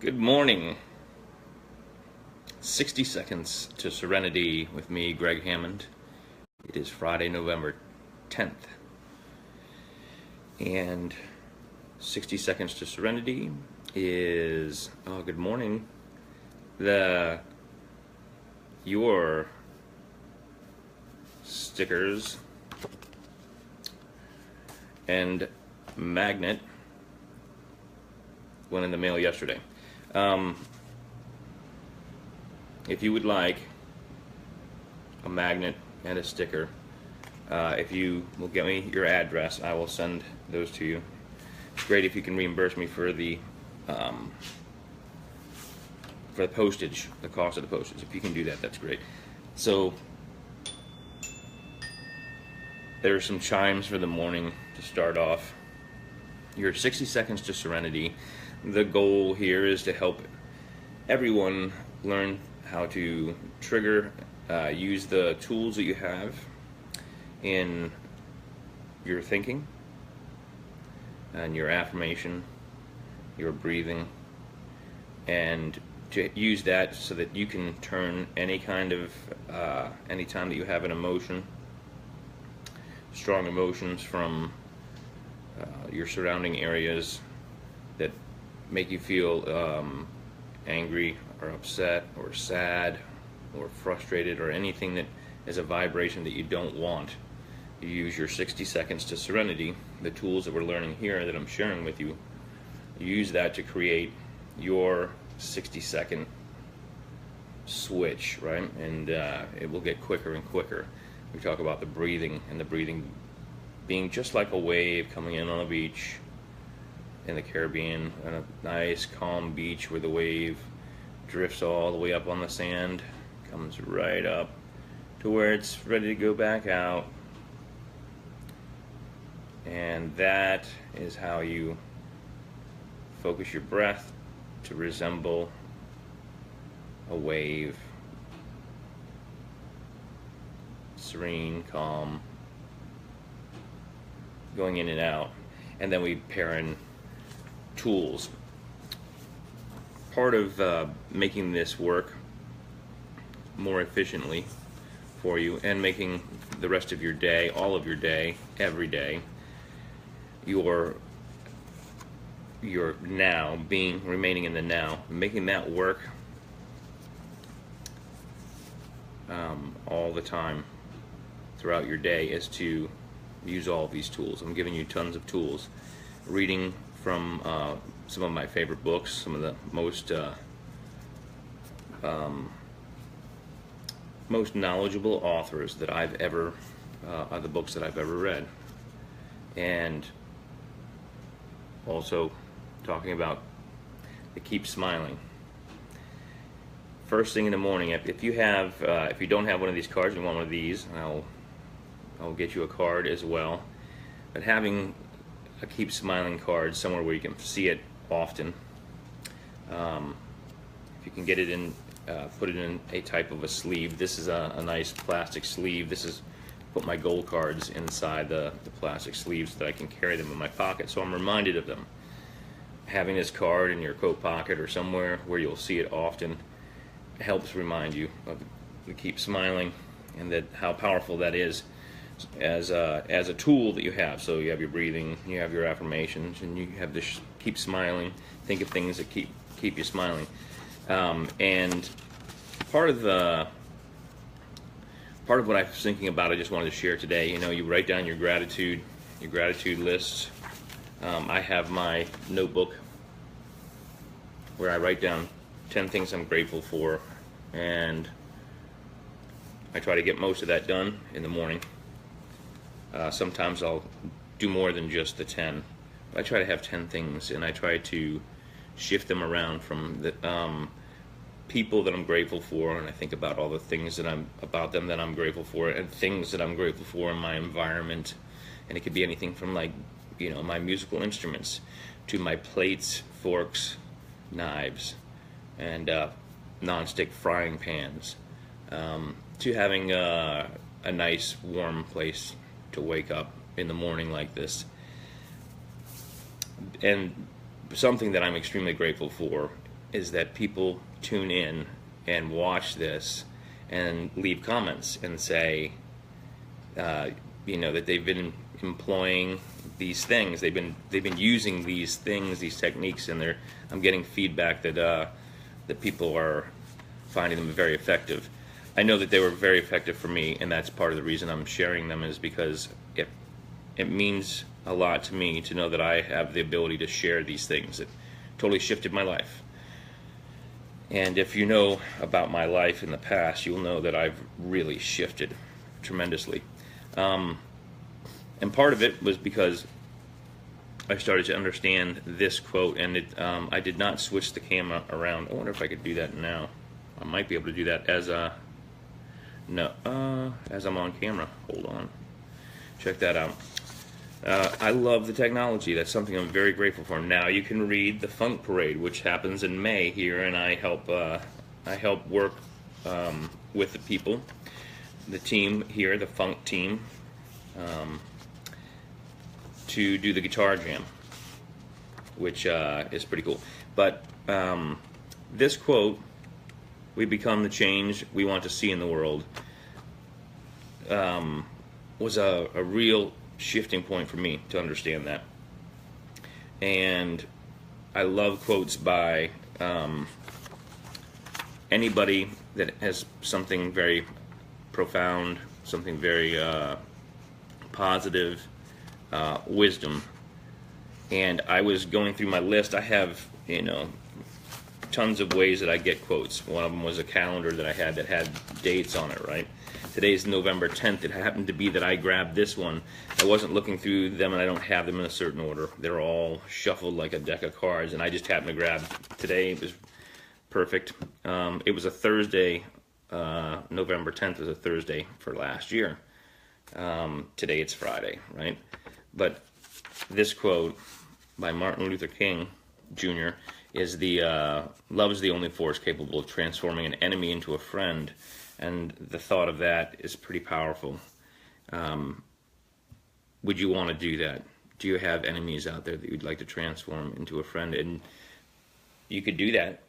Good morning. 60 seconds to Serenity with me, Gregg Hammond. It is Friday, November 10th. And 60 seconds to Serenity is, good morning, your stickers and magnet went in the mail yesterday. If you would like a magnet and a sticker, if you will get me your address, I will send those to you. It's great if you can reimburse me for the postage, the cost of the postage. If you can do that, that's great. So there are some chimes for the morning to start off. Your 60 seconds to Serenity. The goal here is to help everyone learn how to trigger, use the tools that you have in your thinking and your affirmation, your breathing, and to use that so that you can turn any kind of, anytime that you have an emotion, strong emotions from your surrounding areas that make you feel angry or upset or sad or frustrated or anything that is a vibration that you don't want. You use your 60 seconds to Serenity, the tools that we're learning here that I'm sharing with you. Use that to create your 60-second switch, right? And it will get quicker and quicker. We talk about the breathing, and the breathing being just like a wave coming in on a beach in the Caribbean, on a nice calm beach where the wave drifts all the way up on the sand, comes right up to where it's ready to go back out. And that is how you focus your breath to resemble a wave, serene, calm, going in and out. And then we pair in tools. Part of making this work more efficiently for you and making the rest of your day, all of your day, every day, your now, remaining in the now, making that work all the time throughout your day is to use all of these tools. I'm giving you tons of tools. Reading from some of my favorite books, some of the most knowledgeable authors that I've ever, are the books that I've ever read. And also talking about the keep smiling. First thing in the morning, if you don't have one of these cards, you want one of these, I'll get you a card as well. But having a keep smiling card somewhere where you can see it often, if you can get it in, put it in a type of a sleeve. This is a nice plastic sleeve. This is, put my gold cards inside the plastic sleeves so that I can carry them in my pocket, so I'm reminded of them. Having this card in your coat pocket or somewhere where you'll see it often helps remind you of the keep smiling, and that how powerful that is as a tool that you have. So you have your breathing, you have your affirmations, and you have this keep smiling. Think of things that keep you smiling. And part of what I was thinking about, I just wanted to share today. You write down your gratitude lists. I have my notebook where I write down 10 things I'm grateful for, and I try to get most of that done in the morning. Sometimes I'll do more than just the 10. I try to have 10 things, and I try to shift them around from the people that I'm grateful for, and I think about all the things that I'm grateful for, and things that I'm grateful for in my environment. And it could be anything from, like, my musical instruments to my plates, forks, knives, and non-stick frying pans, to having a nice warm place to wake up in the morning like this. And something that I'm extremely grateful for is that people tune in and watch this and leave comments and say, that they've been employing these things, they've been using these things, these techniques, and I'm getting feedback that people are finding them very effective. I know that they were very effective for me, and that's part of the reason I'm sharing them, is because it means a lot to me to know that I have the ability to share these things. It totally shifted my life. And if you know about my life in the past, you'll know that I've really shifted tremendously. And part of it was because I started to understand this quote, and I did not switch the camera around. I wonder if I could do that now. I might be able to do that as I'm on camera. Hold on. Check that out. I love the technology. That's something I'm very grateful for. Now you can read the Funk Parade, which happens in May here, and I help work with the people, the team here, the Funk team, to do the guitar jam, which is pretty cool. But this quote, "We become the change we want to see in the world," was a real shifting point for me to understand that. And I love quotes by anybody that has something very profound, something very positive, wisdom. And I was going through my list. I have, tons of ways that I get quotes. One of them was a calendar that I had that had dates on it, right? Today's November 10th. It happened to be that I grabbed this one. I wasn't looking through them, and I don't have them in a certain order. They're all shuffled like a deck of cards, and I just happened to grab today. It was perfect. It was a Thursday. November 10th was a Thursday for last year. Today it's Friday, right? But this quote by Martin Luther King Jr. is love is the only force capable of transforming an enemy into a friend. And the thought of that is pretty powerful. Would you want to do that? Do you have enemies out there that you'd like to transform into a friend? And you could do that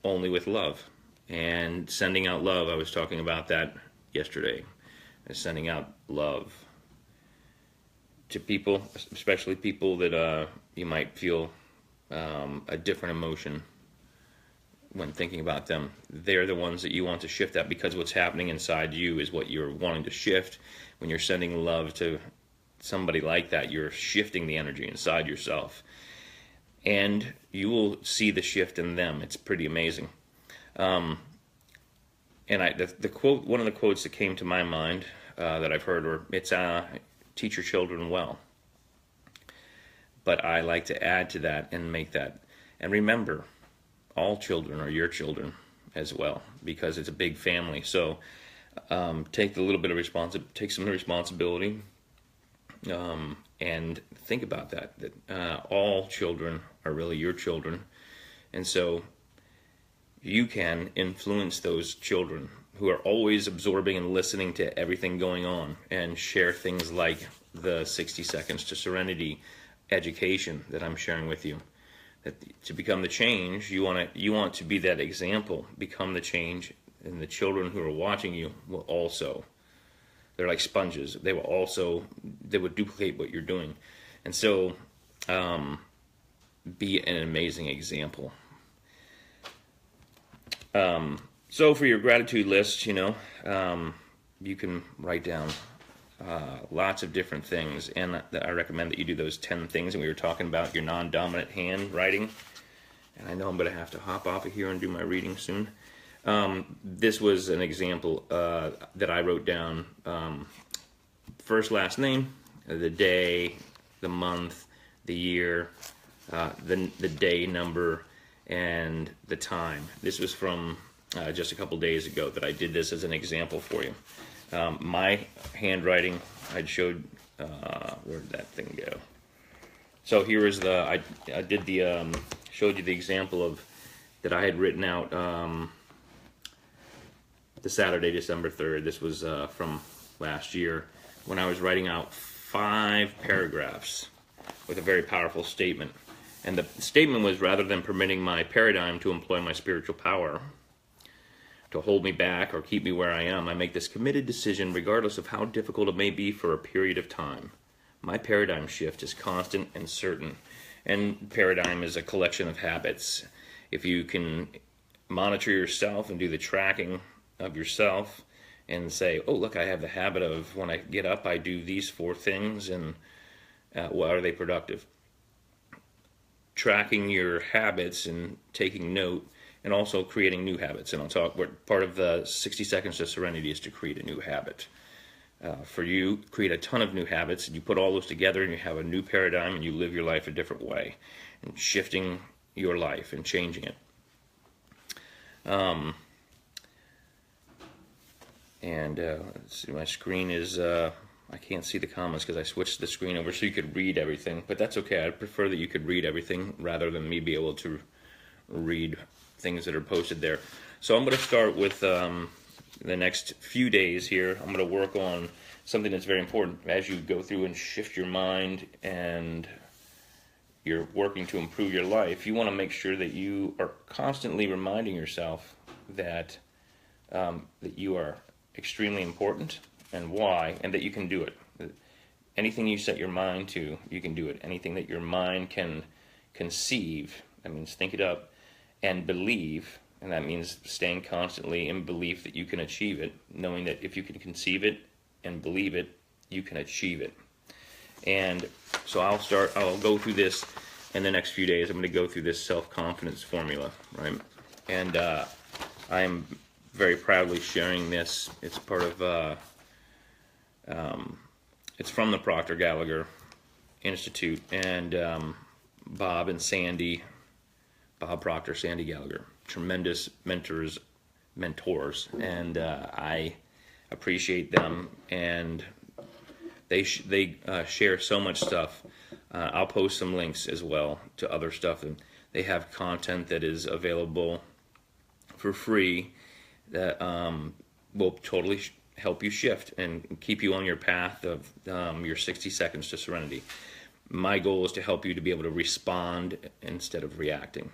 only with love. And sending out love, I was talking about that yesterday. Sending out love to people, especially people that you might feel a different emotion when thinking about them. They're the ones that you want to shift that, because what's happening inside you is what you're wanting to shift. When you're sending love to somebody like that, you're shifting the energy inside yourself, and you will see the shift in them. It's pretty amazing. And the quote, one of the quotes that came to my mind that I've heard, it's teach your children well. But I like to add to that and make that, and remember, all children are your children as well, because it's a big family. So take take some responsibility, and think about that all children are really your children. And so you can influence those children who are always absorbing and listening to everything going on, and share things like the 60 Seconds to Serenity education that I'm sharing with you. That to become the change, you want to be that example, become the change, and the children who are watching you will also. They're like sponges. They would duplicate what you're doing. And so be an amazing example. So for your gratitude list, you can write down lots of different things, and I recommend that you do those 10 things. And we were talking about your non-dominant handwriting, and I know I'm going to have to hop off of here and do my reading soon. This was an example that I wrote down: first, last name, the day, the month, the year, the day number, and the time. This was from just a couple days ago that I did this as an example for you. My handwriting, I showed, where did that thing go? So here is I did showed you the example of that I had written out the Saturday, December 3rd. This was from last year, when I was writing out 5 paragraphs with a very powerful statement. And the statement was, rather than permitting my paradigm to employ my spiritual power to hold me back or keep me where I am, I make this committed decision regardless of how difficult it may be for a period of time. My paradigm shift is constant and certain. And paradigm is a collection of habits. If you can monitor yourself and do the tracking of yourself and say, oh, look, I have the habit of when I get up, I do these 4 things, and well, are they productive? Tracking your habits and taking note, and also creating new habits. And I'll talk, part of the 60 Seconds to Serenity is to create a new habit. For you, create a ton of new habits, and you put all those together and you have a new paradigm and you live your life a different way, and shifting your life and changing it. Let's see, my screen is, I can't see the comments because I switched the screen over so you could read everything, but that's okay. I'd prefer that you could read everything rather than me be able to read things that are posted there. So I'm going to start with the next few days here. I'm going to work on something that's very important as you go through and shift your mind and you're working to improve your life. You want to make sure that you are constantly reminding yourself that that you are extremely important and why, and that you can do it. Anything you set your mind to, you can do it. Anything that your mind can conceive, that means think it up, and believe, and that means staying constantly in belief that you can achieve it, knowing that if you can conceive it and believe it, you can achieve it. And so I'll go through this in the next few days. I'm going to go through this self-confidence formula, right? And I'm very proudly sharing this. It's part of, it's from the Proctor Gallagher Institute, and Bob and Sandy, Bob Proctor, Sandy Gallagher, tremendous mentors, and I appreciate them, and they share so much stuff. I'll post some links as well to other stuff, and they have content that is available for free that will totally help you shift and keep you on your path of your 60 seconds to serenity. My goal is to help you to be able to respond instead of reacting.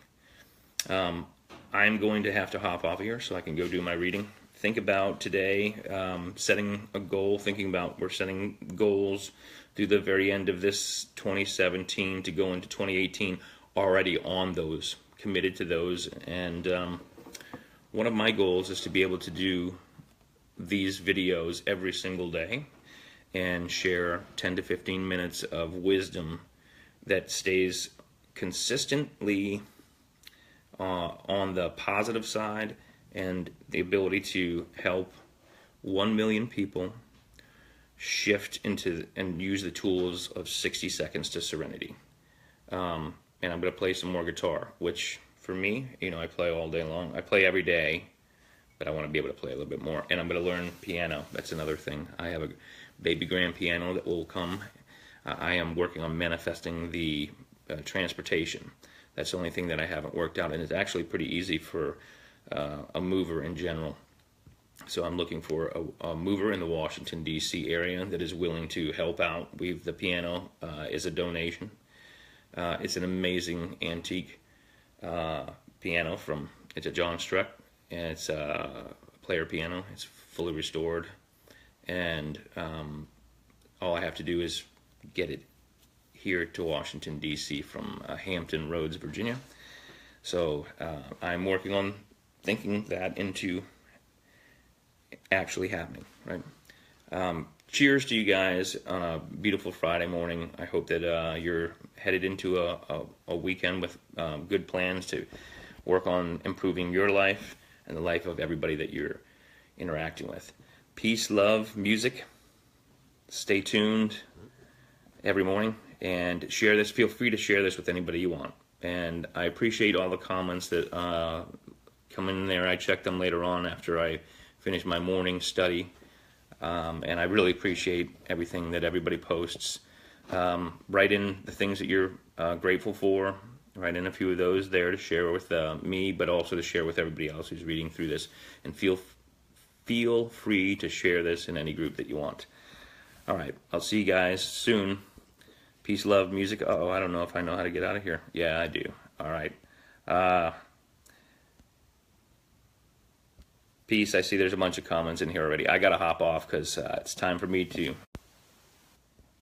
I'm going to have to hop off here so I can go do my reading. Think about today, setting a goal, thinking about we're setting goals through the very end of this 2017 to go into 2018 already on those, committed to those. And one of my goals is to be able to do these videos every single day and share 10 to 15 minutes of wisdom that stays consistently on the positive side, and the ability to help 1 million people shift into and use the tools of 60 seconds to serenity. And I'm going to play some more guitar, which for me, I play all day long. I play every day, but I want to be able to play a little bit more. And I'm going to learn piano. That's another thing. I have a baby grand piano that will come. I am working on manifesting the transportation. That's the only thing that I haven't worked out, and it's actually pretty easy for a mover in general. So I'm looking for a mover in the Washington, D.C. area that is willing to help out. The piano is a donation. It's an amazing antique piano it's a John Struck, and it's a player piano. It's fully restored, and all I have to do is get it here to Washington, D.C. from Hampton Roads, Virginia. So I'm working on thinking that into actually happening, right? Cheers to you guys on a beautiful Friday morning. I hope that you're headed into a weekend with good plans to work on improving your life and the life of everybody that you're interacting with. Peace, love, music. Stay tuned every morning and share this. Feel free to share this with anybody you want. And I appreciate all the comments that come in there. I check them later on after I finish my morning study. And I really appreciate everything that everybody posts. Write in the things that you're grateful for. Write in a few of those there to share with me, but also to share with everybody else who's reading through this. And feel free to share this in any group that you want. All right, I'll see you guys soon. Peace. Peace, love, music. Oh, I don't know if I know how to get out of here. Yeah, I do. All right. Uh, peace. I see there's a bunch of comments in here already. I got to hop off because it's time for me to